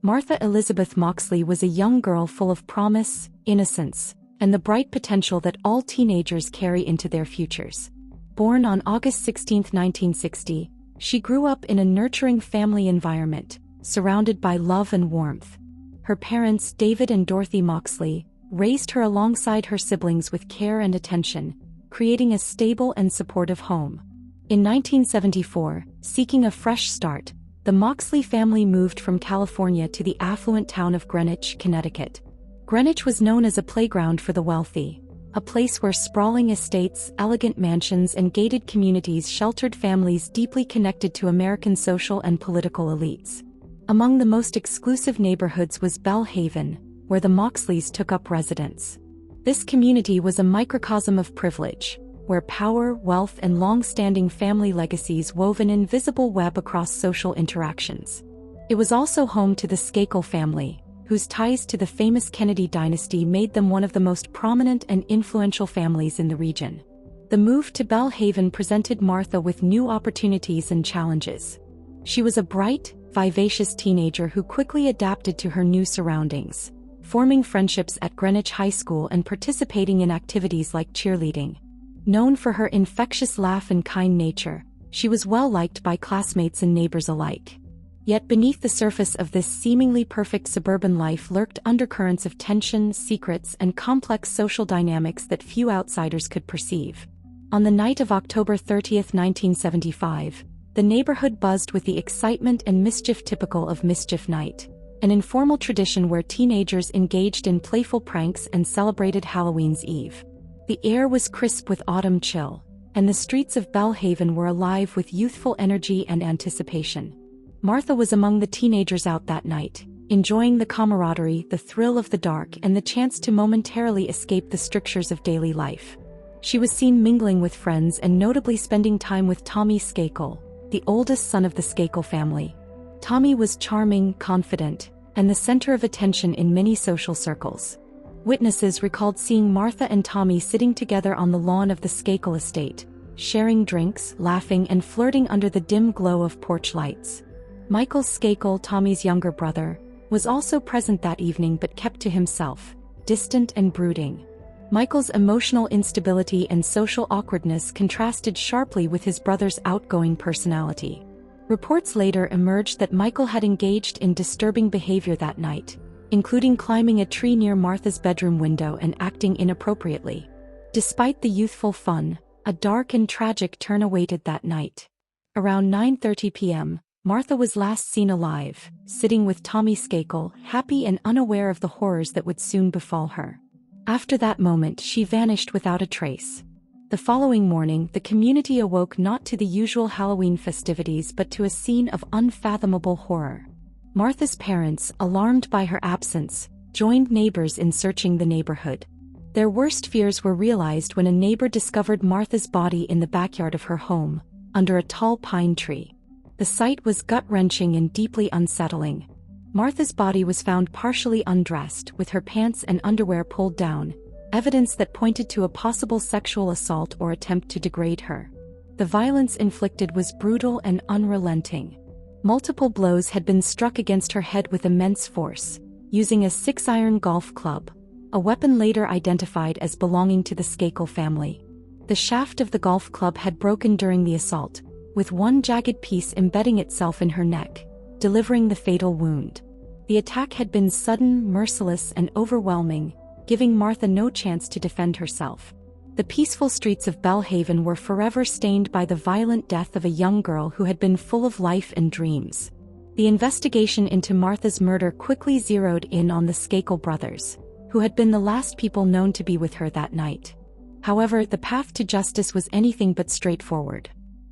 Martha Elizabeth Moxley was a young girl full of promise, innocence, and the bright potential that all teenagers carry into their futures. Born on August 16, 1960, she grew up in a nurturing family environment, surrounded by love and warmth. Her parents, David and Dorothy Moxley, raised her alongside her siblings with care and attention, creating a stable and supportive home. In 1974, seeking a fresh start, the Moxley family moved from California to the affluent town of Greenwich, Connecticut. Greenwich was known as a playground for the wealthy, a place where sprawling estates, elegant mansions, and gated communities sheltered families deeply connected to American social and political elites. Among the most exclusive neighborhoods was Belle Haven, where the Moxleys took up residence. This community was a microcosm of privilege, where power, wealth, and long-standing family legacies wove an invisible web across social interactions. It was also home to the Skakel family, whose ties to the famous Kennedy dynasty made them one of the most prominent and influential families in the region. The move to Belle Haven presented Martha with new opportunities and challenges. She was a bright, vivacious teenager who quickly adapted to her new surroundings, forming friendships at Greenwich High School and participating in activities like cheerleading. Known for her infectious laugh and kind nature, she was well liked by classmates and neighbors alike. Yet beneath the surface of this seemingly perfect suburban life lurked undercurrents of tension, secrets, and complex social dynamics that few outsiders could perceive. On the night of October 30, 1975, the neighborhood buzzed with the excitement and mischief typical of Mischief Night, an informal tradition where teenagers engaged in playful pranks and celebrated Halloween's Eve. The air was crisp with autumn chill, and the streets of Belle Haven were alive with youthful energy and anticipation. Martha was among the teenagers out that night, enjoying the camaraderie, the thrill of the dark, and the chance to momentarily escape the strictures of daily life. She was seen mingling with friends and notably spending time with Tommy Skakel, the oldest son of the Skakel family. Tommy was charming, confident, and the center of attention in many social circles. Witnesses recalled seeing Martha and Tommy sitting together on the lawn of the Skakel estate, sharing drinks, laughing, and flirting under the dim glow of porch lights. Michael Skakel, Tommy's younger brother, was also present that evening but kept to himself, distant and brooding. Michael's emotional instability and social awkwardness contrasted sharply with his brother's outgoing personality. Reports later emerged that Michael had engaged in disturbing behavior that night, including climbing a tree near Martha's bedroom window and acting inappropriately. Despite the youthful fun, a dark and tragic turn awaited that night. Around 9:30 p.m., Martha was last seen alive, sitting with Tommy Skakel, happy and unaware of the horrors that would soon befall her. After that moment, she vanished without a trace. The following morning, the community awoke not to the usual Halloween festivities but to a scene of unfathomable horror. Martha's parents, alarmed by her absence, joined neighbors in searching the neighborhood. Their worst fears were realized when a neighbor discovered Martha's body in the backyard of her home, under a tall pine tree. The sight was gut-wrenching and deeply unsettling. Martha's body was found partially undressed, with her pants and underwear pulled down, evidence that pointed to a possible sexual assault or attempt to degrade her. The violence inflicted was brutal and unrelenting. Multiple blows had been struck against her head with immense force, using a 6-iron golf club, a weapon later identified as belonging to the Skakel family. The shaft of the golf club had broken during the assault, with one jagged piece embedding itself in her neck, delivering the fatal wound. The attack had been sudden, merciless, and overwhelming, giving Martha no chance to defend herself. The peaceful streets of Belle Haven were forever stained by the violent death of a young girl who had been full of life and dreams. The investigation into Martha's murder quickly zeroed in on the Skakel brothers, who had been the last people known to be with her that night. However, the path to justice was anything but straightforward.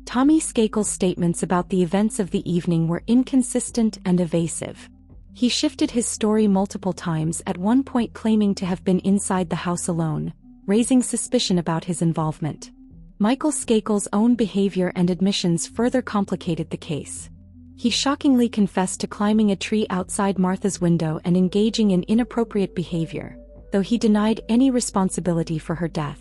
Tommy Skakel's statements about the events of the evening were inconsistent and evasive. He shifted his story multiple times, at one point claiming to have been inside the house alone, raising suspicion about his involvement. Michael Skakel's own behavior and admissions further complicated the case. He shockingly confessed to climbing a tree outside Martha's window and engaging in inappropriate behavior, though he denied any responsibility for her death.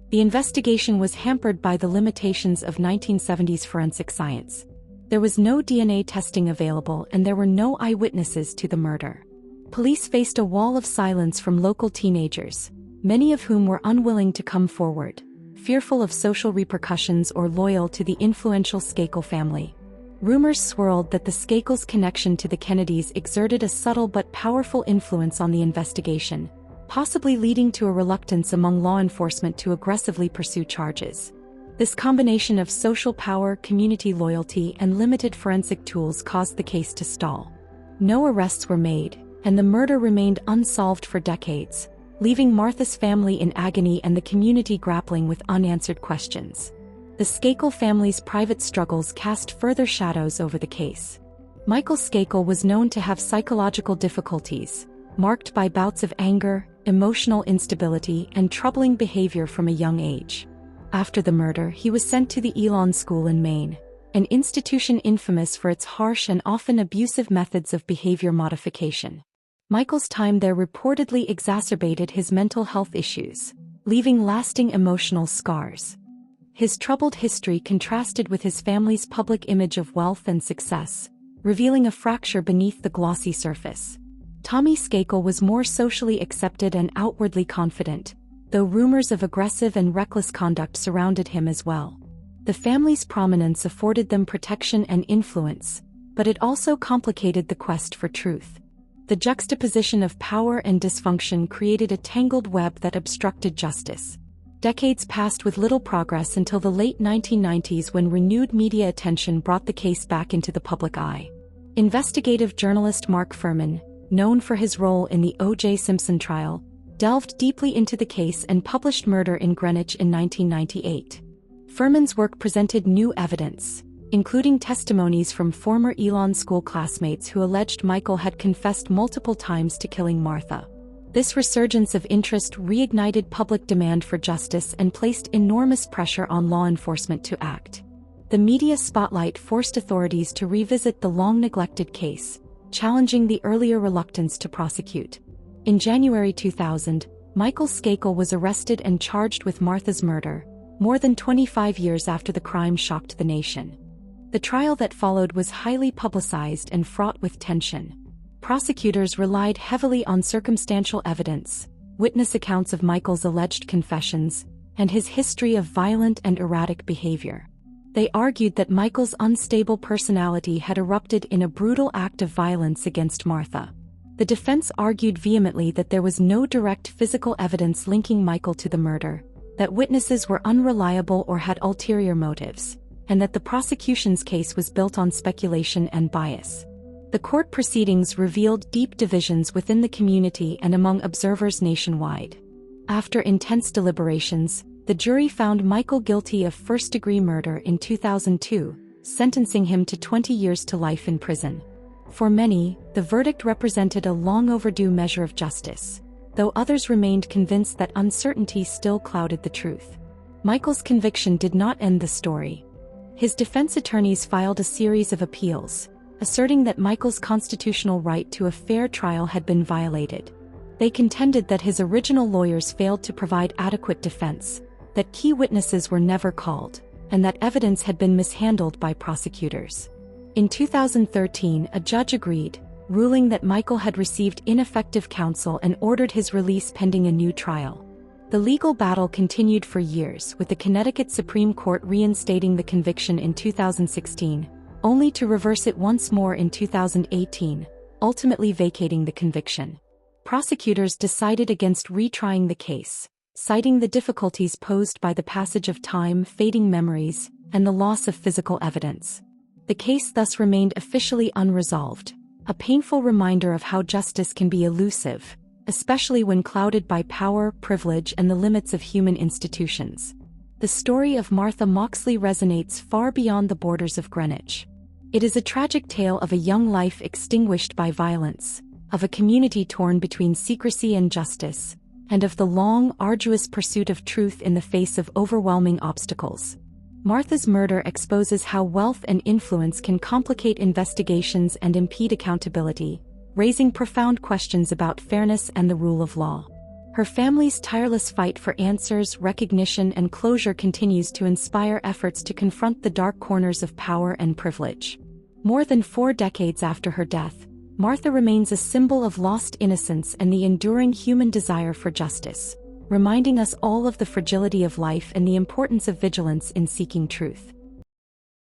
The investigation was hampered by the limitations of 1970s forensic science. There was no DNA testing available and there were no eyewitnesses to the murder. Police faced a wall of silence from local teenagers, many of whom were unwilling to come forward, fearful of social repercussions or loyal to the influential Skakel family. Rumors swirled that the Skakels' connection to the Kennedys exerted a subtle but powerful influence on the investigation, possibly leading to a reluctance among law enforcement to aggressively pursue charges. This combination of social power, community loyalty, and limited forensic tools caused the case to stall. No arrests were made, and the murder remained unsolved for decades, leaving Martha's family in agony and the community grappling with unanswered questions. The Skakel family's private struggles cast further shadows over the case. Michael Skakel was known to have psychological difficulties, marked by bouts of anger, emotional instability, and troubling behavior from a young age. After the murder, he was sent to the Elon School in Maine, an institution infamous for its harsh and often abusive methods of behavior modification. Michael's time there reportedly exacerbated his mental health issues, leaving lasting emotional scars. His troubled history contrasted with his family's public image of wealth and success, revealing a fracture beneath the glossy surface. Tommy Skakel was more socially accepted and outwardly confident, though rumors of aggressive and reckless conduct surrounded him as well. The family's prominence afforded them protection and influence, but it also complicated the quest for truth. The juxtaposition of power and dysfunction created a tangled web that obstructed justice. Decades passed with little progress until the late 1990s when renewed media attention brought the case back into the public eye. Investigative journalist Mark Fuhrman, known for his role in the O.J. Simpson trial, delved deeply into the case and published Murder in Greenwich in 1998. Fuhrman's work presented new evidence, including testimonies from former Elon School classmates who alleged Michael had confessed multiple times to killing Martha. This resurgence of interest reignited public demand for justice and placed enormous pressure on law enforcement to act. The media spotlight forced authorities to revisit the long-neglected case, challenging the earlier reluctance to prosecute. In January 2000, Michael Skakel was arrested and charged with Martha's murder, more than 25 years after the crime shocked the nation. The trial that followed was highly publicized and fraught with tension. Prosecutors relied heavily on circumstantial evidence, witness accounts of Michael's alleged confessions, and his history of violent and erratic behavior. They argued that Michael's unstable personality had erupted in a brutal act of violence against Martha. The defense argued vehemently that there was no direct physical evidence linking Michael to the murder, that witnesses were unreliable or had ulterior motives, and that the prosecution's case was built on speculation and bias. The court proceedings revealed deep divisions within the community and among observers nationwide. After intense deliberations, the jury found Michael guilty of first-degree murder in 2002, sentencing him to 20 years to life in prison. For many, the verdict represented a long-overdue measure of justice, though others remained convinced that uncertainty still clouded the truth. Michael's conviction did not end the story. His defense attorneys filed a series of appeals, asserting that Michael's constitutional right to a fair trial had been violated. They contended that his original lawyers failed to provide adequate defense, that key witnesses were never called, and that evidence had been mishandled by prosecutors. In 2013, a judge agreed, ruling that Michael had received ineffective counsel and ordered his release pending a new trial. The legal battle continued for years, with the Connecticut Supreme Court reinstating the conviction in 2016, only to reverse it once more in 2018, ultimately vacating the conviction. Prosecutors decided against retrying the case, citing the difficulties posed by the passage of time, fading memories, and the loss of physical evidence. The case thus remained officially unresolved, a painful reminder of how justice can be elusive, especially when clouded by power, privilege, and the limits of human institutions. The story of Martha Moxley resonates far beyond the borders of Greenwich. It is a tragic tale of a young life extinguished by violence, of a community torn between secrecy and justice, and of the long, arduous pursuit of truth in the face of overwhelming obstacles. Martha's murder exposes how wealth and influence can complicate investigations and impede accountability, raising profound questions about fairness and the rule of law. Her family's tireless fight for answers, recognition, and closure continues to inspire efforts to confront the dark corners of power and privilege. More than 4 decades after her death, Martha remains a symbol of lost innocence and the enduring human desire for justice, reminding us all of the fragility of life and the importance of vigilance in seeking truth.